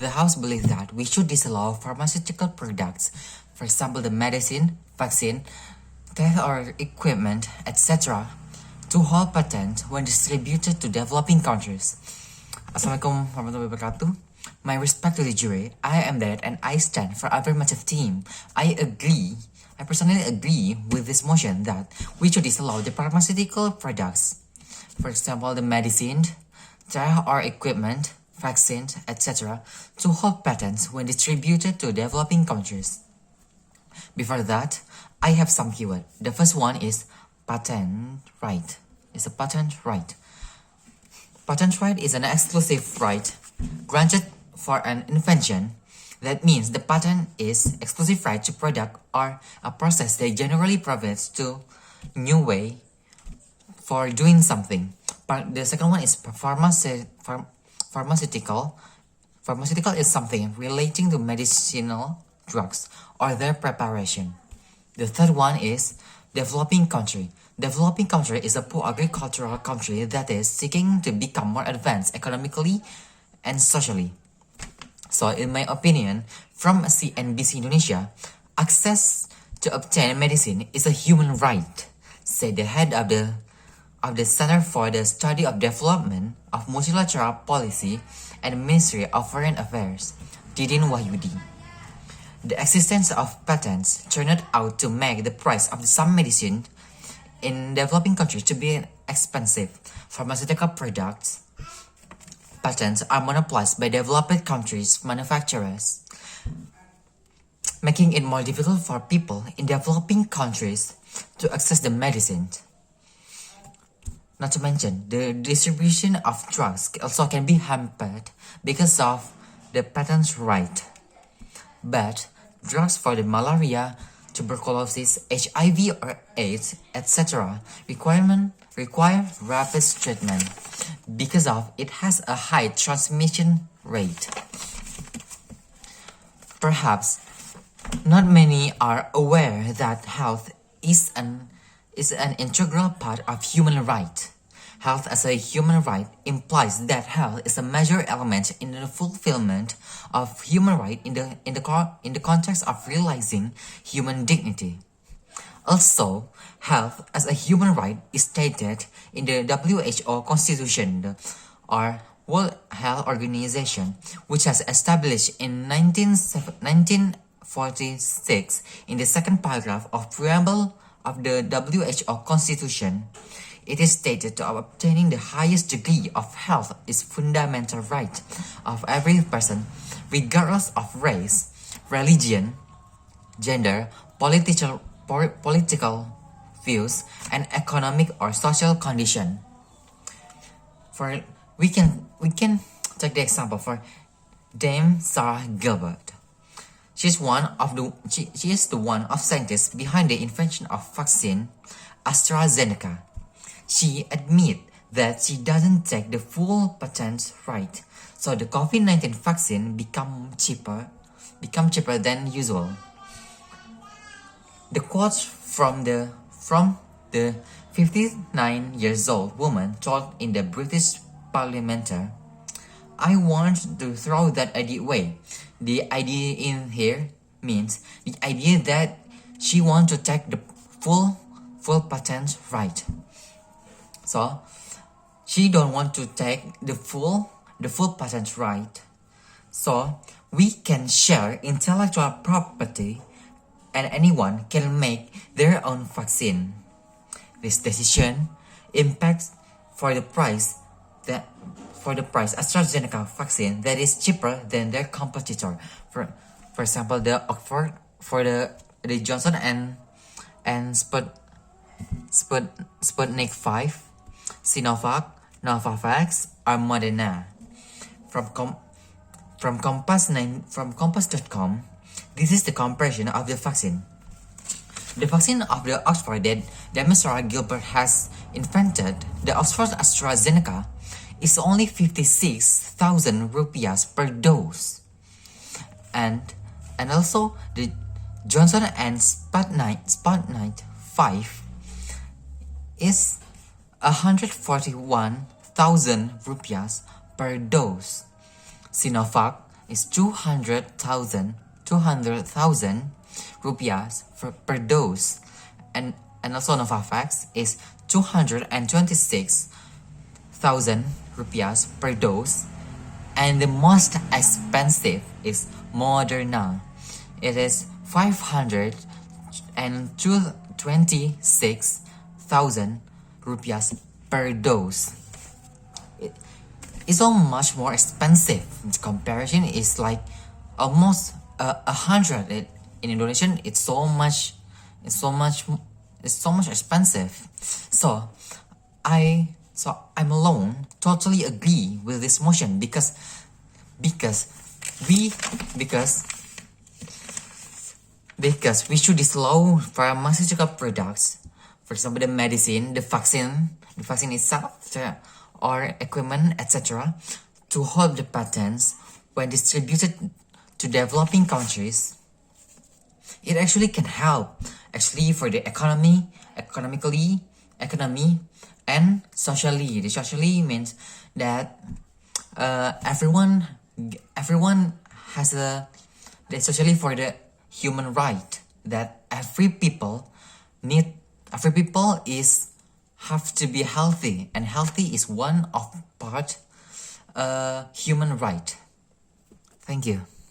The House believes that we should disallow pharmaceutical products, for example, the medicine, vaccine, test or equipment, etc., to hold patent when distributed to developing countries. Assalamualaikum warahmatullahi wabarakatuh. My respect to the jury, I am that and I stand for affirmative team. I personally agree with this motion that we should disallow the pharmaceutical products, for example, the medicine, test or equipment, vaccines, etc., to hold patents when distributed to developing countries. Before that, I have some keywords. The first one is patent right. It's a patent right. Patent right is an exclusive right granted for an invention. That means the patent is exclusive right to product or a process that generally provides to new way for doing something. The second one is pharmaceutical. Pharmaceutical is something relating to medicinal drugs or their preparation. The third one is developing country. Developing country is a poor agricultural country that is seeking to become more advanced economically and socially. So in my opinion, from CNBC Indonesia, access to obtain medicine is a human right, said the head of the Center for the Study of Development of Multilateral Policy and Ministry of Foreign Affairs, Didin Wahyudi. The existence of patents turned out to make the price of some medicine in developing countries to be expensive. Pharmaceutical products patents are monopolized by developed countries' manufacturers, making it more difficult for people in developing countries to access the medicine. Not to mention, the distribution of drugs also can be hampered because of the patent right. But drugs for the malaria, tuberculosis, HIV or AIDS, etc. require rapid treatment because of it has a high transmission rate. Perhaps not many are aware that health is an integral part of human right. Health as a human right implies that health is a major element in the fulfillment of human right in the context of realizing human dignity. Also, health as a human right is stated in the WHO Constitution, or World Health Organization, which was established in 1946 in the second paragraph of preamble of the WHO Constitution. It is stated to obtaining the highest degree of health is fundamental right of every person, regardless of race, religion, gender, political views, and economic or social condition. We can take the example for Dame Sarah Gilbert. She is the one of scientists behind the invention of vaccine AstraZeneca. She admits that she doesn't take the full patent right, so the COVID-19 vaccine become cheaper than usual. The quote from the 59-year-old woman told in the British Parliament, "I want to throw that idea away." The idea in here means the idea that she wants to take the full patent right. So she don't want to take the full patent right. So we can share intellectual property and anyone can make their own vaccine. This decision impacts for the price AstraZeneca vaccine that is cheaper than their competitor. For example, the Oxford for the Johnson and Sputnik 5, Sinovac, Novavax, or Moderna. From Compass.com, this is the comparison of the vaccine. The vaccine of the Oxford that Sarah Gilbert has invented, the Oxford AstraZeneca, is only 56,000 rupiahs per dose. And also the Johnson and Sputnik 5 is 141,000 rupiahs per dose. Sinovac is 200,000 rupiahs per dose, and also Novavax is 226,000 rupiahs per dose, and the most expensive is Moderna. It is 526,000 rupiahs per dose. It's so much more expensive. The comparison is like almost 100. In Indonesian, it's so much expensive. So I'm alone totally agree with this motion because we should disallow pharmaceutical products, for example the medicine, the vaccine itself, or equipment, etc., to hold the patents when distributed to developing countries. It actually can help for the economy and socially. The socially means that everyone has socially for the human right that every people have to be healthy, and healthy is one of part human right. Thank you.